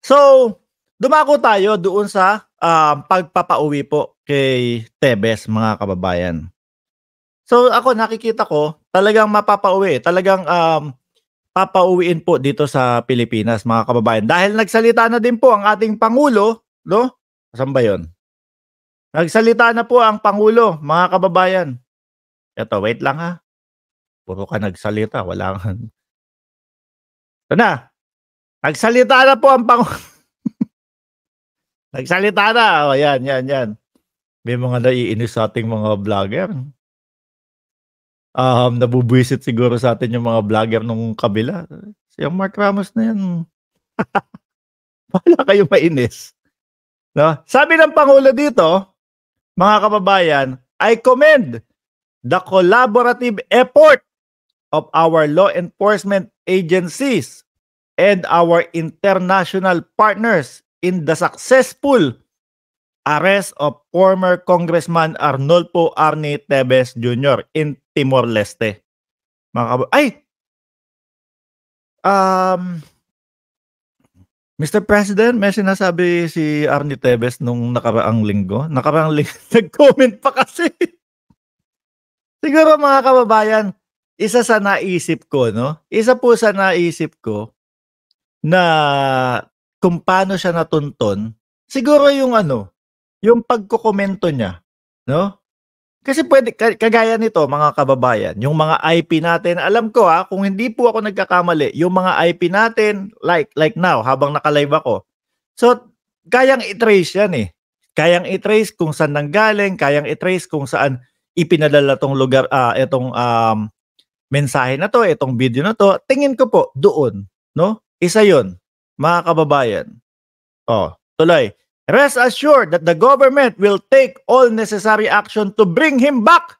So, dumako tayo doon sa, pagpapauwi po kay Tebes, mga kababayan. So, ako nakikita ko talagang mapapauwi, talagang, papauwiin po dito sa Pilipinas, mga kababayan. Dahil nagsalita na din po ang ating pangulo 'no, saan ba 'yun? Nagsalita na po ang pangulo, mga kababayan. Eto, wait lang ha, puro ka nagsalita, wala kang ito na, nagsalita na po ang nagsalita na, oh, 'yan, 'yan, 'yan. May mga naiinis sa ating mga vlogger. Nabubwisit siguro sa'tin yung mga vlogger nung kabila. Si yang Mark Ramos na yan, bahala kayong mainis, 'no? Sabi ng pangulo dito, mga kababayan, "I commend the collaborative effort of our law enforcement agencies and our international partners in the successful arrest of former Congressman Arnolfo Arnie Tevez Jr. in Timor-Leste." Mga um, Mr. President, may sinasabi si Arnie Tevez nung nakaraang linggo. Nag-comment pa kasi. Siguro mga kababayan, isa sa naisip ko 'no, isa po sa naisip ko na kung paano siya natunton, siguro yung ano, yung pagkokomento niya, 'no? Kasi puwede kagaya nito mga kababayan, yung mga IP natin, alam ko, kung hindi po ako nagkakamali, yung mga IP natin like now habang naka-live ako. So, kayang i-trace 'yan, eh. Kayang i-trace kung saan nanggaling, kayang i-trace kung saan ipinadala 'tong lugar, itong, mensahe na 'to, itong video na 'to. Tingin ko po doon, 'no? Isa 'yun, mga kababayan. Oh, tuloy. "Rest assured that the government will take all necessary action to bring him back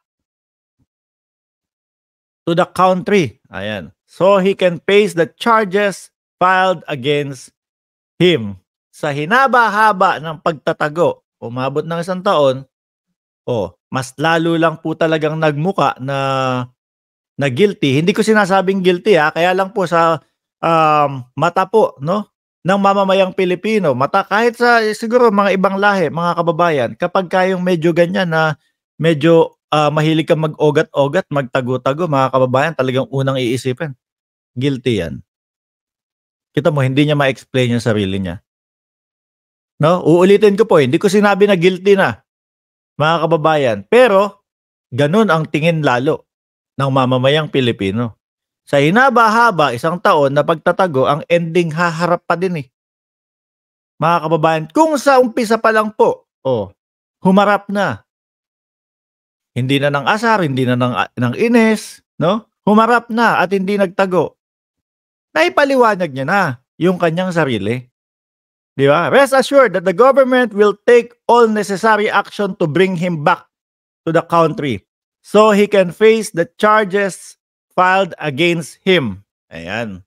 to the country." Ayan. "So he can face the charges filed against him." Sa hinaba-haba ng pagtatago, umabot ng 1 taon, mas lalo lang po talagang nagmuka na guilty. Hindi ko sinasabing guilty, kaya lang po sa, mata po 'no, ng mamamayang Pilipino, mata kahit sa siguro mga ibang lahi, mga kababayan, kapagka yung medyo ganyan na medyo, mahilig kang mag-ogat-ogat, magtago-tago, mga kababayan, talagang unang iisipin, guilty 'yan. Kita mo hindi niya ma-explain yung sarili niya, 'no? Uulitin ko po, hindi ko sinabi na guilty na, mga kababayan, pero gano'n ang tingin lalo ng mamamayang Pilipino. Sa hinaba-haba, 1 taon na pagtatago, ang ending haharap pa din, eh. Mga kababayan, kung sa umpisa pa lang po, humarap na. Hindi na ng asar, hindi na ng inis, 'no? Humarap na at hindi nagtago. Naipaliwanag niya na yung kanyang sarili, 'di ba? "Rest assured that the government will take all necessary action to bring him back to the country so he can face the charges filed against him." Ayan,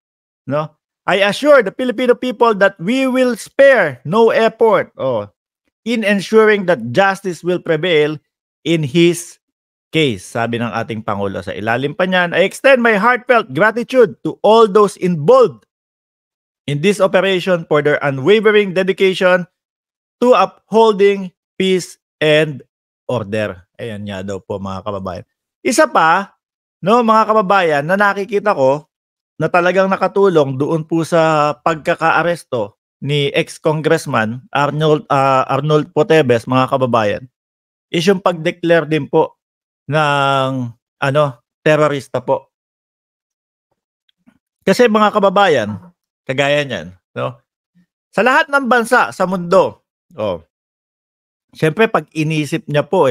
'no? "I assure the Filipino people that we will spare no effort, in ensuring that justice will prevail in his case." Sabi ng ating Pangulo. Sa ilalim pa niyan, "I extend my heartfelt gratitude to all those involved in this operation for their unwavering dedication to upholding peace and order." Ayan nga daw po, mga kababayan. Isa pa, 'no, mga kababayan, na nakikita ko na talagang nakatulong doon po sa pagkakaaresto ni ex-congressman Arnold Potebes, mga kababayan, is yung pag-declare din po ng ano, terorista po. Kasi mga kababayan, kagaya niyan, 'no, sa lahat ng bansa sa mundo, siyempre 'pag inisip niya po,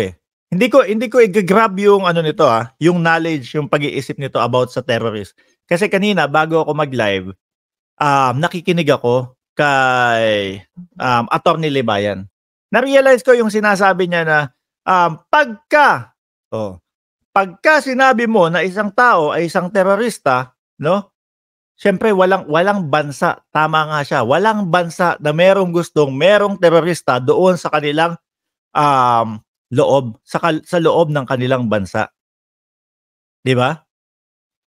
hindi ko i-ga-grab yung ano nito, yung knowledge, yung pag-iisip nito about sa terrorist. Kasi kanina bago ako mag-live, nakikinig ako kay, Attorney Libayan. Na-realize ko yung sinasabi niya na, pagka sinabi mo na isang tao ay isang terorista, 'no, siyempre walang bansa, tama nga siya, walang bansa na merong terorista doon sa kanilang, loob, sa loob ng kanilang bansa. 'Di ba?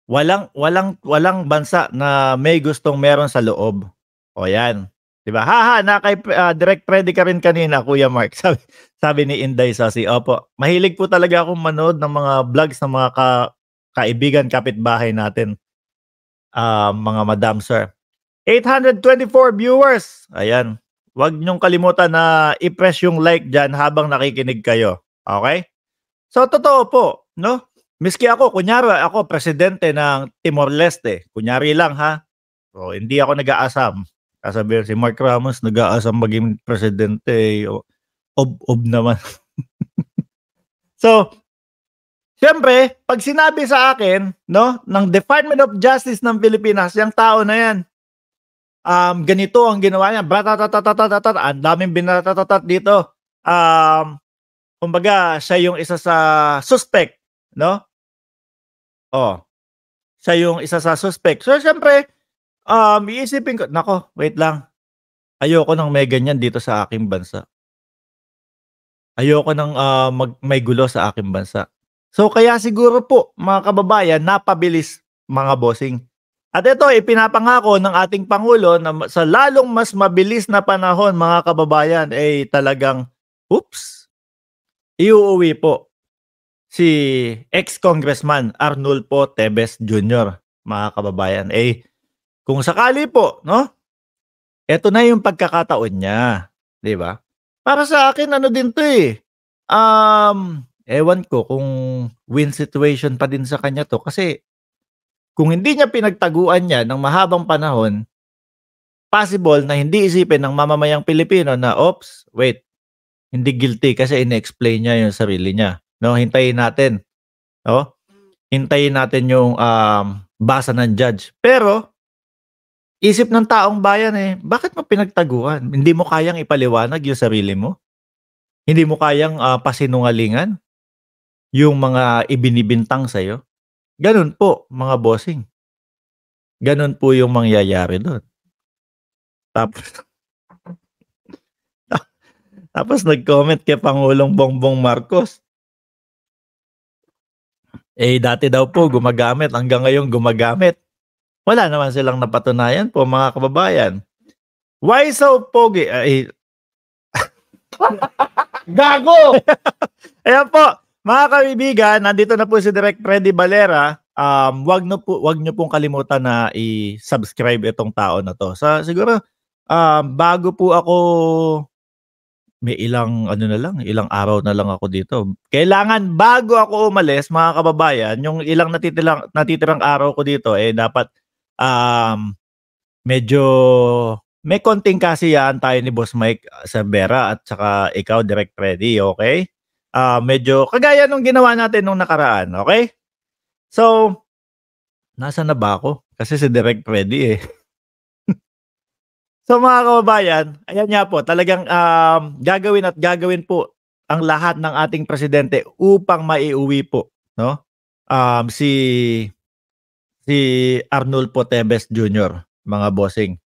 Walang bansa na may gustong meron sa loob. O 'yan. 'Di ba? Haha, na kay Direk Freddy ka rin kanina, Kuya Mark, sabi ni Inday Sasi. Opo, mahilig po talaga akong manood ng mga vlogs ng mga kaibigan, kapitbahay natin, mga madam, sir. 824 viewers, ayan. Huwag niyong kalimutan na i-press yung like diyan habang nakikinig kayo, okey? So, totoo po, 'no? Miski ako, kunyari ako presidente ng Timor-Leste, kunyari lang, ha. So, hindi ako nag-aasam. Sasabihin, si Mark Ramos nag-aasam maging presidente, eh, ob naman. So, siyempre 'pag sinabi sa akin, 'no, ng Department of Justice ng Pilipinas, yang tao na yan, ganito ang ginawa niya, bratatatatatatat, ang daming binatatatat dito. Kumbaga siya yung isa sa suspect, 'no? Oh, siya yung isa sa suspect. So, siyempre, iisipin ko, "Naku, wait lang, ayoko ng may ganyan dito sa aking bansa. Ayoko ng, may gulo sa aking bansa." So, kaya siguro po, mga kababayan, napabilis, mga bossing. At ito, ipinapangako ng ating pangulo na sa lalong mas mabilis na panahon, mga kababayan, eh, talagang, oops, iuuwi po si ex-congressman Arnulfo Teves Jr., mga kababayan. Eh, kung sakali po, 'no, eto na yung pagkakataon niya, 'di ba? Para sa akin ano din 'to, eh, ewan ko kung win situation pa din sa kanya 'to, kasi kung hindi niya pinagtaguan 'yan ng mahabang panahon, possible na hindi isipin ng mamamayang Pilipino na, "Oops, wait, hindi guilty kasi ine-explain niya yung sarili niya." 'No, hintayin natin, oh, hintayin natin yung, basa ng judge. Pero isip ng taong bayan, eh, bakit mo pinagtaguan? Hindi mo kayang ipaliwanag yung sarili mo? Hindi mo kayang, pasinungalingan yung mga ibinibintang sa'yo? Gano'n po, mga bossing. Gano'n po yung mangyayari do'n. Tapos tapos nag-comment kay Pangulong Bongbong Marcos, eh, dati daw po gumagamit, hanggang ngayon gumagamit. Wala naman silang napatunayan po, mga kababayan. Why so pogi? Gago! Ayan po, mga kaibigan, nandito na po si Direk Freddy Valera. Wag niyo pong kalimutan na i-subscribe itong tao na 'to. Siguro, bago po ako, may ilang ano na lang, ilang araw na lang ako dito. Kailangan bago ako umalis, mga kababayan, yung ilang natitirang araw ko dito, eh, dapat, medyo may konting kasiyahan tayo ni Boss Mike Cervera at saka ikaw, Direk Freddy, okay? Medyo kagaya nung ginawa natin nung nakaraan, okay? So, nasaan na ba ako? Kasi si Direk Freddy, eh. So, mga kababayan, ayan nga po, talagang, gagawin at gagawin po ang lahat ng ating presidente upang maiuwi po, 'no, si Arnulfo Teves Jr., mga bossing.